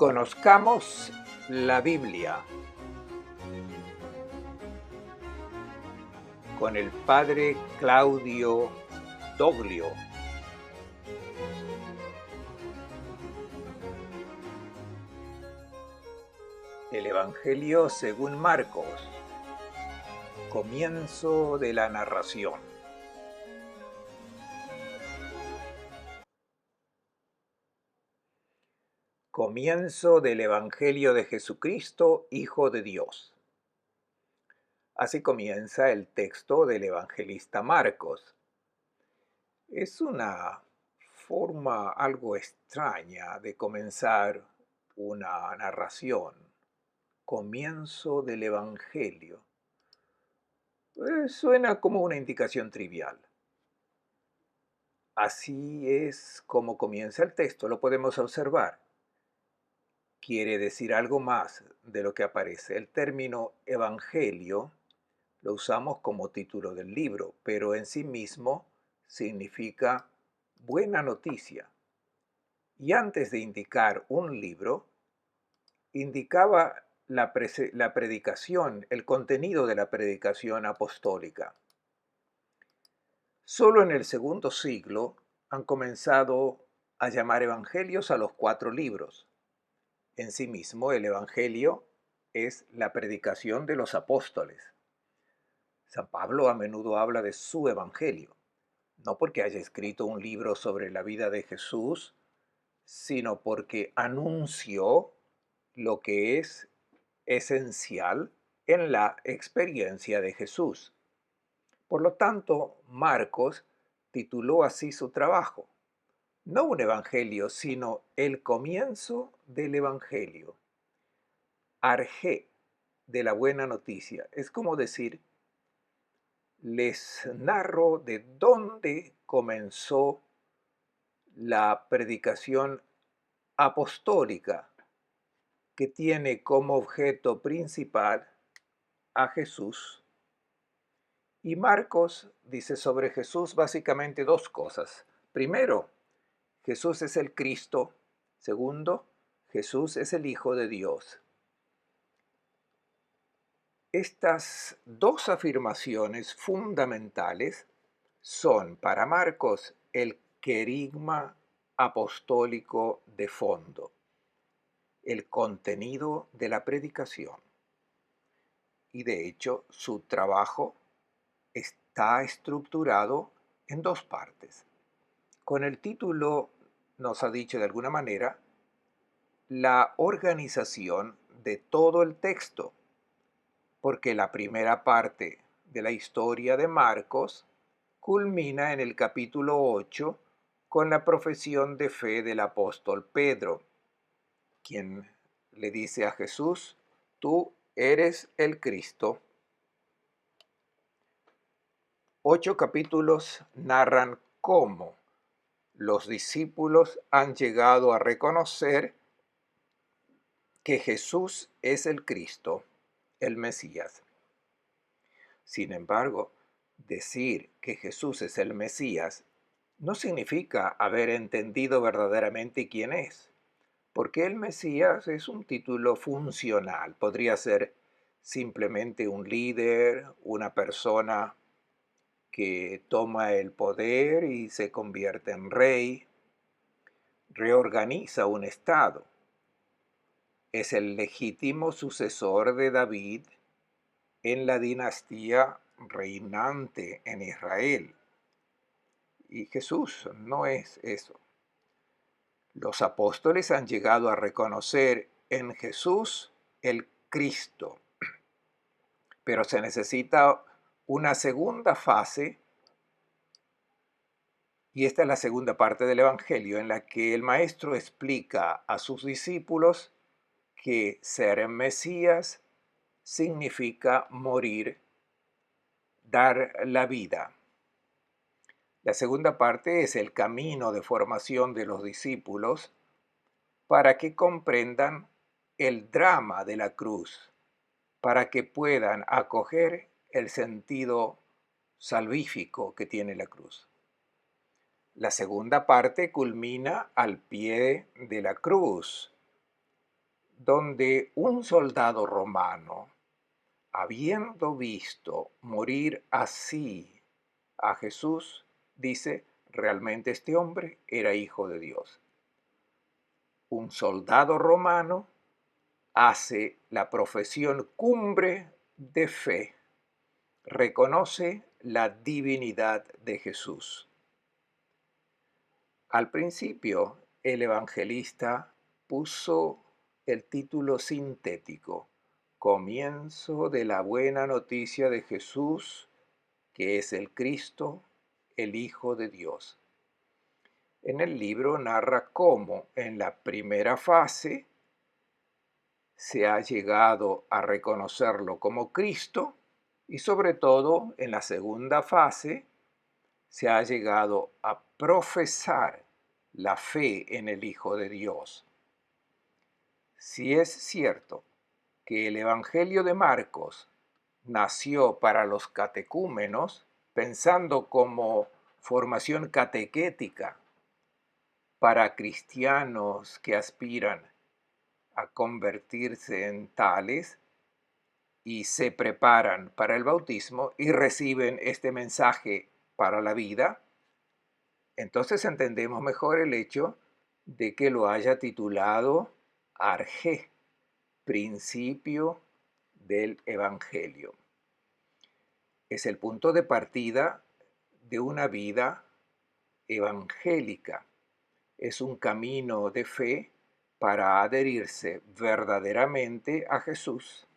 Conozcamos la Biblia con el padre Claudio Doglio. El Evangelio según Marcos. Comienzo de la narración. Comienzo del Evangelio de Jesucristo, Hijo de Dios. Así comienza el texto del evangelista Marcos. Es una forma algo extraña de comenzar una narración. Comienzo del Evangelio. Suena como una indicación trivial. Así es como comienza el texto, lo podemos observar. Quiere decir algo más de lo que aparece. El término evangelio lo usamos como título del libro, pero en sí mismo significa buena noticia. Y antes de indicar un libro, indicaba la predicación, el contenido de la predicación apostólica. Solo en el segundo siglo han comenzado a llamar evangelios a los 4 libros. En sí mismo, el evangelio es la predicación de los apóstoles. San Pablo a menudo habla de su evangelio, no porque haya escrito un libro sobre la vida de Jesús, sino porque anunció lo que es esencial en la experiencia de Jesús. Por lo tanto, Marcos tituló así su trabajo, no un evangelio, sino el comienzo del evangelio. Arjé de la buena noticia. Es como decir, les narro de dónde comenzó la predicación apostólica que tiene como objeto principal a Jesús. Y Marcos dice sobre Jesús básicamente 2 cosas. Primero, Jesús es el Cristo. Segundo, Jesús es el Hijo de Dios. Estas 2 afirmaciones fundamentales son para Marcos el querigma apostólico de fondo, el contenido de la predicación. Y de hecho, su trabajo está estructurado en 2 partes. Con el título nos ha dicho de alguna manera la organización de todo el texto, porque la primera parte de la historia de Marcos culmina en el capítulo 8 con la profesión de fe del apóstol Pedro, quien le dice a Jesús, tú eres el Cristo. 8 capítulos narran cómo los discípulos han llegado a reconocer que Jesús es el Cristo, el Mesías. Sin embargo, decir que Jesús es el Mesías no significa haber entendido verdaderamente quién es, porque el Mesías es un título funcional. Podría ser simplemente un líder, una persona que toma el poder y se convierte en rey, reorganiza un estado. Es el legítimo sucesor de David en la dinastía reinante en Israel. Y Jesús no es eso. Los apóstoles han llegado a reconocer en Jesús el Cristo, pero se necesita una segunda fase, y esta es la segunda parte del Evangelio, en la que el Maestro explica a sus discípulos que ser Mesías significa morir, dar la vida. La segunda parte es el camino de formación de los discípulos para que comprendan el drama de la cruz, para que puedan acoger el sentido salvífico que tiene la cruz. La segunda parte culmina al pie de la cruz, donde un soldado romano, habiendo visto morir así a Jesús, dice, realmente este hombre era hijo de Dios. Un soldado romano hace la profesión cumbre de fe, reconoce la divinidad de Jesús. Al principio, el evangelista puso el título sintético, Comienzo de la buena noticia de Jesús, que es el Cristo, el Hijo de Dios. En el libro narra cómo en la primera fase se ha llegado a reconocerlo como Cristo y sobre todo en la segunda fase se ha llegado a profesar la fe en el Hijo de Dios. Si es cierto que el Evangelio de Marcos nació para los catecúmenos, pensando como formación catequética para cristianos que aspiran a convertirse en tales y se preparan para el bautismo y reciben este mensaje para la vida, entonces entendemos mejor el hecho de que lo haya titulado Arge, principio del Evangelio. Es el punto de partida de una vida evangélica. Es un camino de fe para adherirse verdaderamente a Jesús.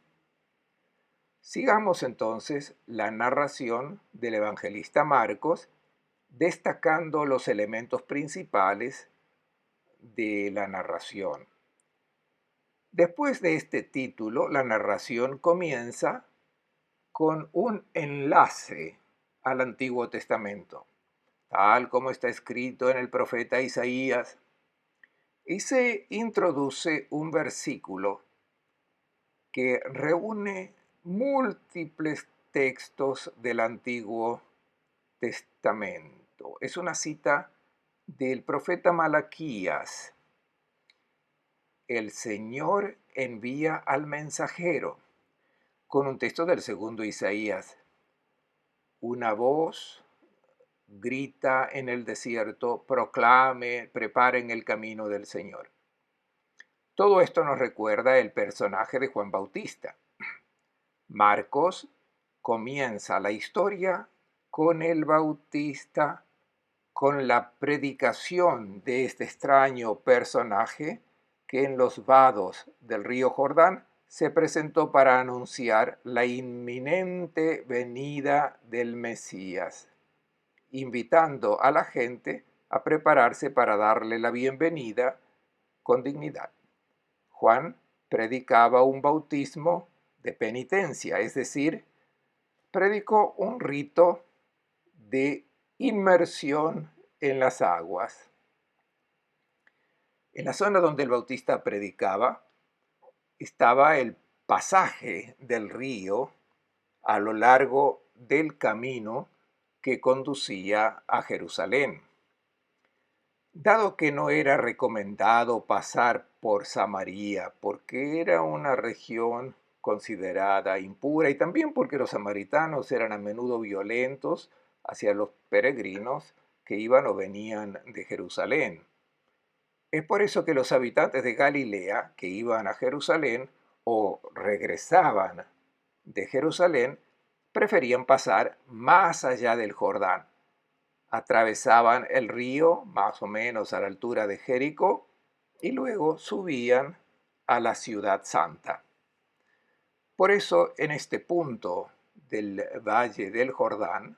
Sigamos entonces la narración del evangelista Marcos, destacando los elementos principales de la narración. Después de este título, la narración comienza con un enlace al Antiguo Testamento, tal como está escrito en el profeta Isaías, y se introduce un versículo que reúne múltiples textos del Antiguo Testamento. Es una cita del profeta Malaquías. El Señor envía al mensajero, con un texto del segundo Isaías. Una voz grita en el desierto, proclame, preparen el camino del Señor. Todo esto nos recuerda el personaje de Juan Bautista. Marcos comienza la historia con el Bautista, con la predicación de este extraño personaje que en los vados del río Jordán se presentó para anunciar la inminente venida del Mesías, invitando a la gente a prepararse para darle la bienvenida con dignidad. Juan predicaba un bautismo de penitencia, es decir, predicó un rito de inmersión en las aguas. En la zona donde el Bautista predicaba estaba el pasaje del río a lo largo del camino que conducía a Jerusalén. Dado que no era recomendado pasar por Samaria porque era una región considerada impura y también porque los samaritanos eran a menudo violentos hacia los peregrinos que iban o venían de Jerusalén. Es por eso que los habitantes de Galilea que iban a Jerusalén o regresaban de Jerusalén preferían pasar más allá del Jordán. Atravesaban el río más o menos a la altura de Jericó y luego subían a la ciudad santa. Por eso en este punto del valle del Jordán,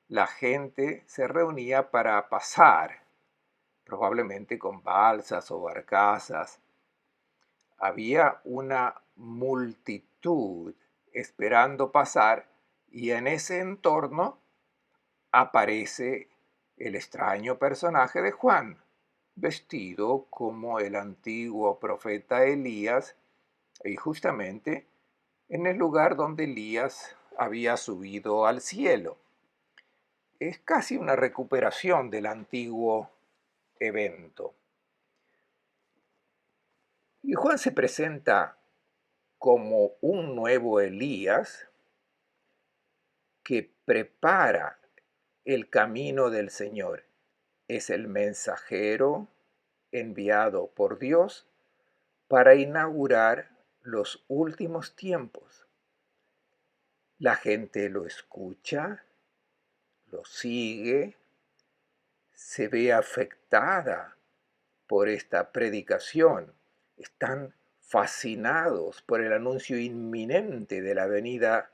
la gente se reunía para pasar, probablemente con balsas o barcazas. Había una multitud esperando pasar y en ese entorno aparece el extraño personaje de Juan, vestido como el antiguo profeta Elías y justamente en el lugar donde Elías había subido al cielo. Es casi una recuperación del antiguo evento. Y Juan se presenta como un nuevo Elías que prepara el camino del Señor. Es el mensajero enviado por Dios para inaugurar los últimos tiempos. La gente lo escucha, lo sigue, se ve afectada por esta predicación. Están fascinados por el anuncio inminente de la venida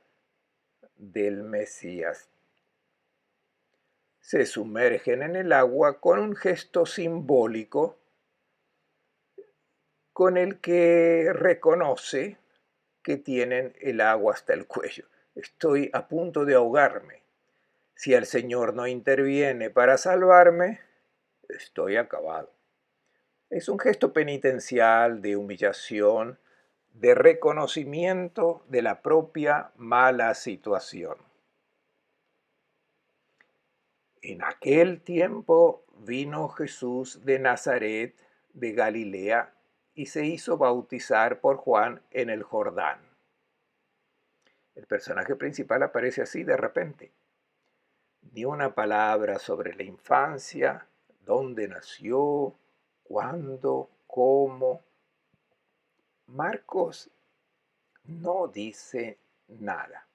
del Mesías. Se sumergen en el agua con un gesto simbólico con el que reconoce que tienen el agua hasta el cuello. Estoy a punto de ahogarme. Si el Señor no interviene para salvarme, estoy acabado. Es un gesto penitencial, de humillación, de reconocimiento de la propia mala situación. En aquel tiempo vino Jesús de Nazaret, de Galilea, y se hizo bautizar por Juan en el Jordán. El personaje principal aparece así de repente. Ni una palabra sobre la infancia, dónde nació, cuándo, cómo. Marcos no dice nada.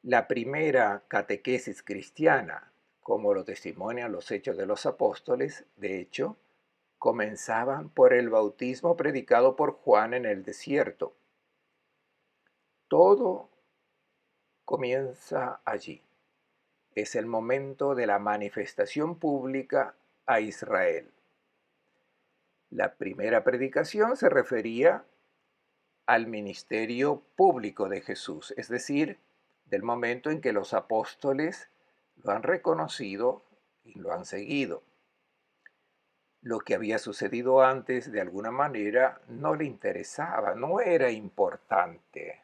La primera catequesis cristiana, como lo testimonian los Hechos de los Apóstoles, de hecho, comenzaban por el bautismo predicado por Juan en el desierto. Todo comienza allí. Es el momento de la manifestación pública a Israel. La primera predicación se refería al ministerio público de Jesús, es decir, del momento en que los apóstoles lo han reconocido y lo han seguido. Lo que había sucedido antes, de alguna manera, no le interesaba, no era importante,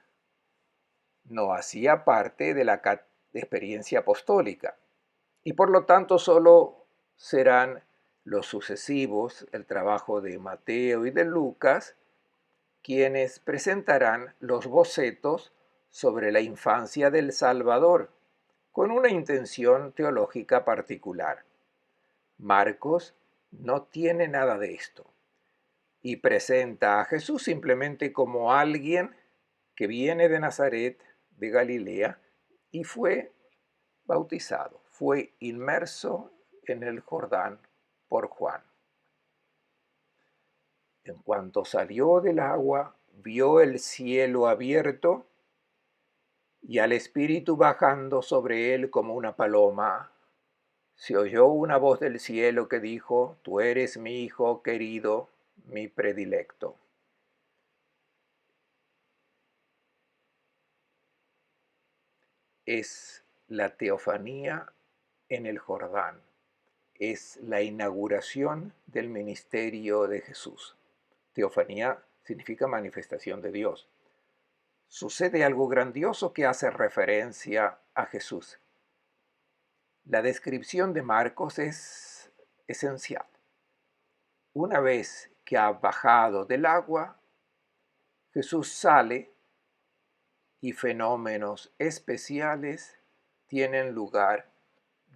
no hacía parte de la experiencia apostólica y por lo tanto solo serán los sucesivos, el trabajo de Mateo y de Lucas, quienes presentarán los bocetos sobre la infancia del Salvador, con una intención teológica particular. Marcos no tiene nada de esto y presenta a Jesús simplemente como alguien que viene de Nazaret, de Galilea, y fue bautizado, fue inmerso en el Jordán por Juan. En cuanto salió del agua, vio el cielo abierto y al Espíritu bajando sobre él como una paloma. Se oyó una voz del cielo que dijo: Tú eres mi Hijo querido, mi predilecto. Es la teofanía en el Jordán. Es la inauguración del ministerio de Jesús. Teofanía significa manifestación de Dios. Sucede algo grandioso que hace referencia a Jesús. La descripción de Marcos es esencial. Una vez que ha bajado del agua, Jesús sale y fenómenos especiales tienen lugar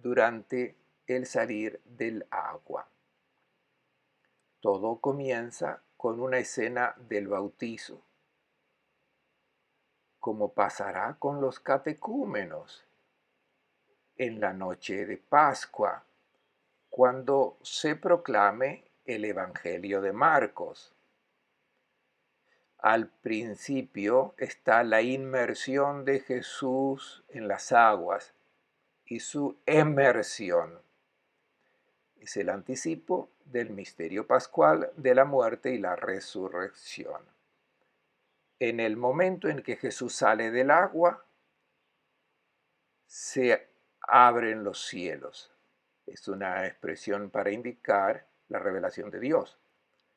durante el salir del agua. Todo comienza con una escena del bautizo, como pasará con los catecúmenos en la noche de Pascua, cuando se proclame el Evangelio de Marcos. Al principio está la inmersión de Jesús en las aguas y su emersión. Es el anticipo del misterio pascual de la muerte y la resurrección. En el momento en que Jesús sale del agua, se abren los cielos. Es una expresión para indicar la revelación de Dios.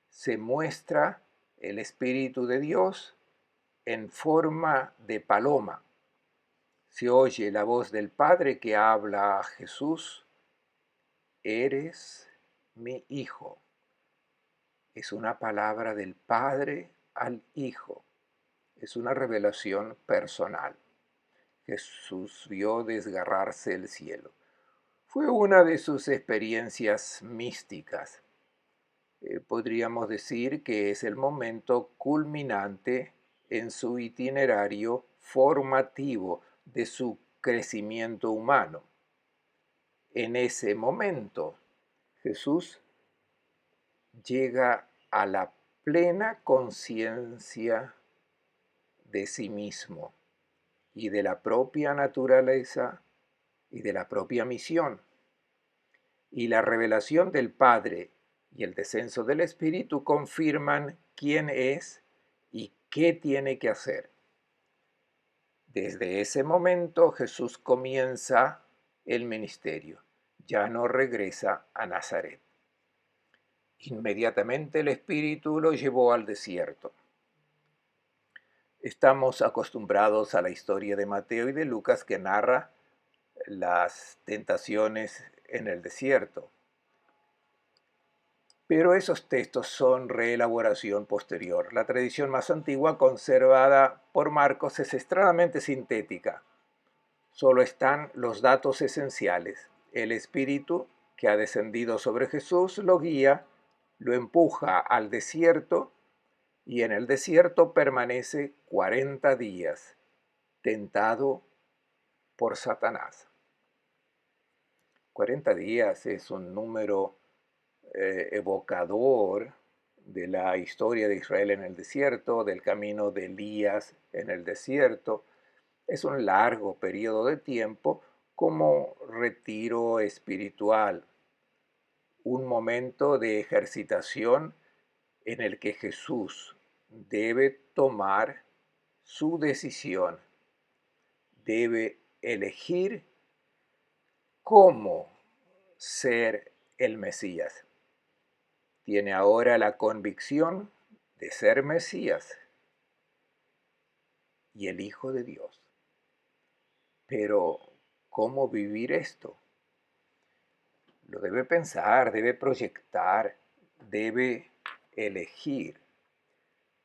Se muestra el Espíritu de Dios en forma de paloma. Se oye la voz del Padre que habla a Jesús: Eres mi Hijo. es una palabra del Padre al Hijo, es una revelación personal. Jesús vio desgarrarse el cielo. Fue una de sus experiencias místicas. Podríamos decir que es el momento culminante en su itinerario formativo de su crecimiento humano. En ese momento, Jesús llega a la plena conciencia de sí mismo y de la propia naturaleza y de la propia misión. Y la revelación del Padre y el descenso del Espíritu confirman quién es y qué tiene que hacer. Desde ese momento Jesús comienza el ministerio. Ya no regresa a Nazaret. Inmediatamente el Espíritu lo llevó al desierto. Estamos acostumbrados a la historia de Mateo y de Lucas que narra las tentaciones en el desierto. Pero esos textos son reelaboración posterior. La tradición más antigua conservada por Marcos es extremadamente sintética. Solo están los datos esenciales. El Espíritu que ha descendido sobre Jesús lo guía, lo empuja al desierto y en el desierto permanece 40 días, tentado por Satanás. 40 días es un número evocador de la historia de Israel en el desierto, del camino de Elías en el desierto. Es un largo periodo de tiempo como retiro espiritual, un momento de ejercitación en el que Jesús debe tomar su decisión, debe elegir cómo ser el Mesías. Tiene ahora la convicción de ser Mesías y el Hijo de Dios. Pero, ¿cómo vivir esto? Lo debe pensar, debe proyectar, debe elegir.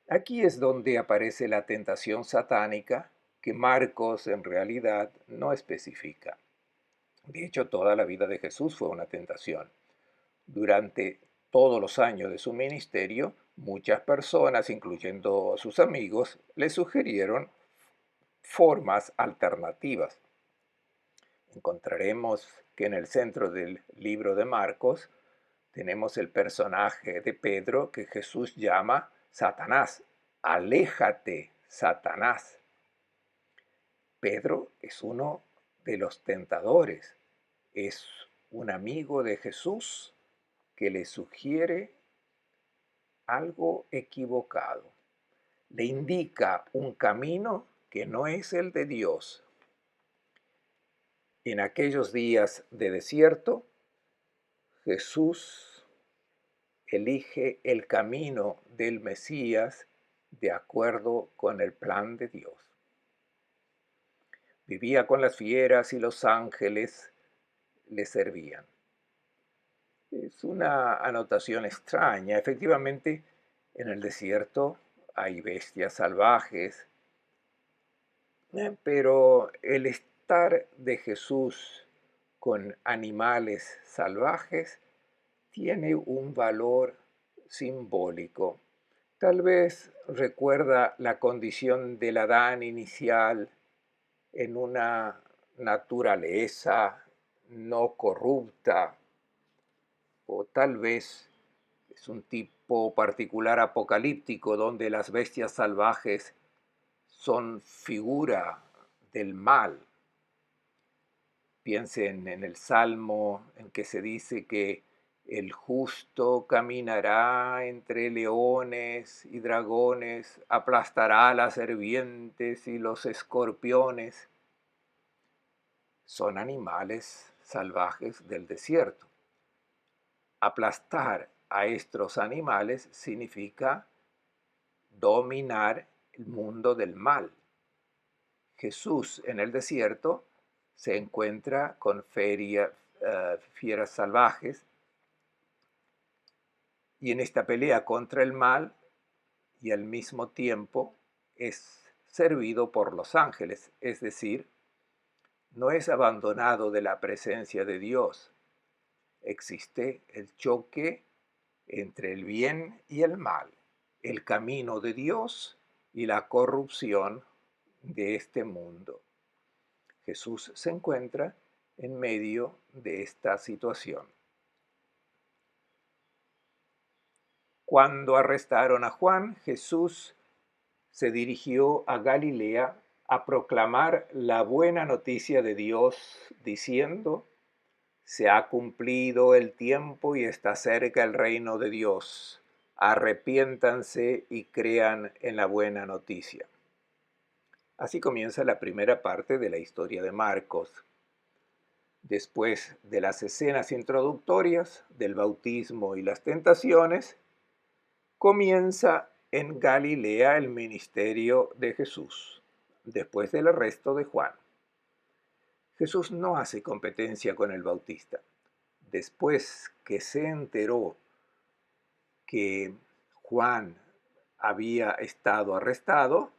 Aquí es donde aparece la tentación satánica que Marcos en realidad no especifica. De hecho, toda la vida de Jesús fue una tentación. Durante todos los años de su ministerio, muchas personas, incluyendo a sus amigos, le sugirieron formas alternativas. Encontraremos que en el centro del libro de Marcos tenemos el personaje de Pedro que Jesús llama Satanás. Aléjate, Satanás. Pedro es uno de los tentadores. Es un amigo de Jesús que le sugiere algo equivocado. Le indica un camino que no es el de Dios. En aquellos días de desierto, Jesús elige el camino del Mesías de acuerdo con el plan de Dios. Vivía con las fieras y los ángeles le servían. Es una anotación extraña. Efectivamente, en el desierto hay bestias salvajes, pero el estar de Jesús con animales salvajes tiene un valor simbólico. Tal vez recuerda la condición del Adán inicial en una naturaleza no corrupta, o tal vez es un tipo particular apocalíptico donde las bestias salvajes son figura del mal. Piensen en el Salmo en que se dice que el justo caminará entre leones y dragones, aplastará a las serpientes y los escorpiones. Son animales salvajes del desierto. Aplastar a estos animales significa dominar el mundo del mal. Jesús en el desierto se encuentra con fieras salvajes Y en esta pelea contra el mal y al mismo tiempo es servido por los ángeles, es decir, no es abandonado de la presencia de Dios. Existe el choque entre el bien y el mal, el camino de Dios y la corrupción de este mundo. Jesús se encuentra en medio de esta situación. Cuando arrestaron a Juan, Jesús se dirigió a Galilea a proclamar la buena noticia de Dios, diciendo: se ha cumplido el tiempo y está cerca el reino de Dios. Arrepiéntanse y crean en la buena noticia. Así comienza la primera parte de la historia de Marcos. Después de las escenas introductorias del bautismo y las tentaciones, comienza en Galilea el ministerio de Jesús, después del arresto de Juan. Jesús no hace competencia con el Bautista. Después que se enteró que Juan había estado arrestado,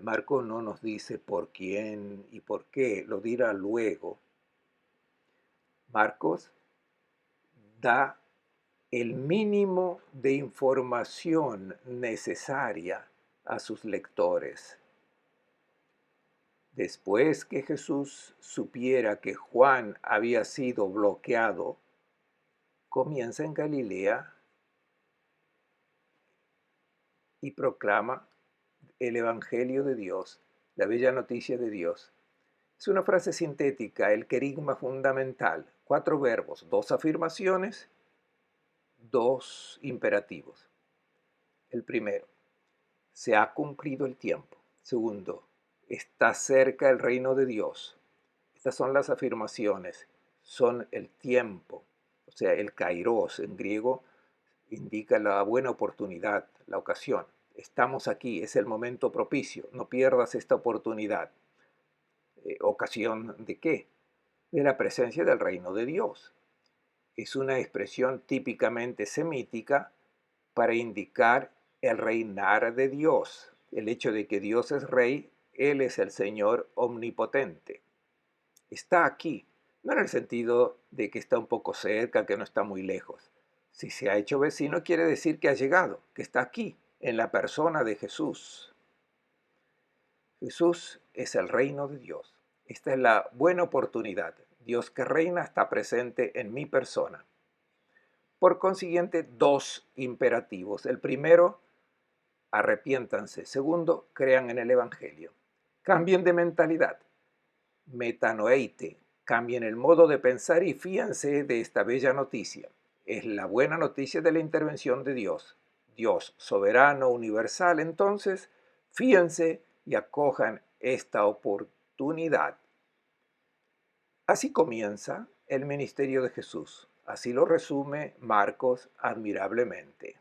Marcos no nos dice por quién y por qué, lo dirá luego. Marcos da el mínimo de información necesaria a sus lectores. Después que Jesús supiera que Juan había sido bloqueado, comienza en Galilea y proclama el Evangelio de Dios, la bella noticia de Dios. Es una frase sintética, el querigma fundamental, 4 verbos, 2 afirmaciones, 2 imperativos. El primero, se ha cumplido el tiempo. Segundo, está cerca el reino de Dios. Estas son las afirmaciones, son el tiempo, o sea, el kairos en griego indica la buena oportunidad, la ocasión. Estamos aquí, es el momento propicio, no pierdas esta oportunidad. ¿Ocasión de qué? De la presencia del reino de Dios. Es una expresión típicamente semítica para indicar el reinar de Dios, el hecho de que Dios es rey, Él es el Señor omnipotente. Está aquí, no en el sentido de que está un poco cerca, que no está muy lejos. Si se ha hecho vecino, quiere decir que ha llegado, que está aquí, en la persona de Jesús. Jesús es el reino de Dios. Esta es la buena oportunidad. Dios que reina está presente en mi persona. Por consiguiente, 2 imperativos. El primero, arrepiéntanse. Segundo, crean en el Evangelio. Cambien de mentalidad. Metanoeite. Cambien el modo de pensar y fíjense de esta bella noticia. Es la buena noticia de la intervención de Dios. Dios soberano, universal. Entonces, fíjense y acojan esta oportunidad. Así comienza el ministerio de Jesús. Así lo resume Marcos admirablemente.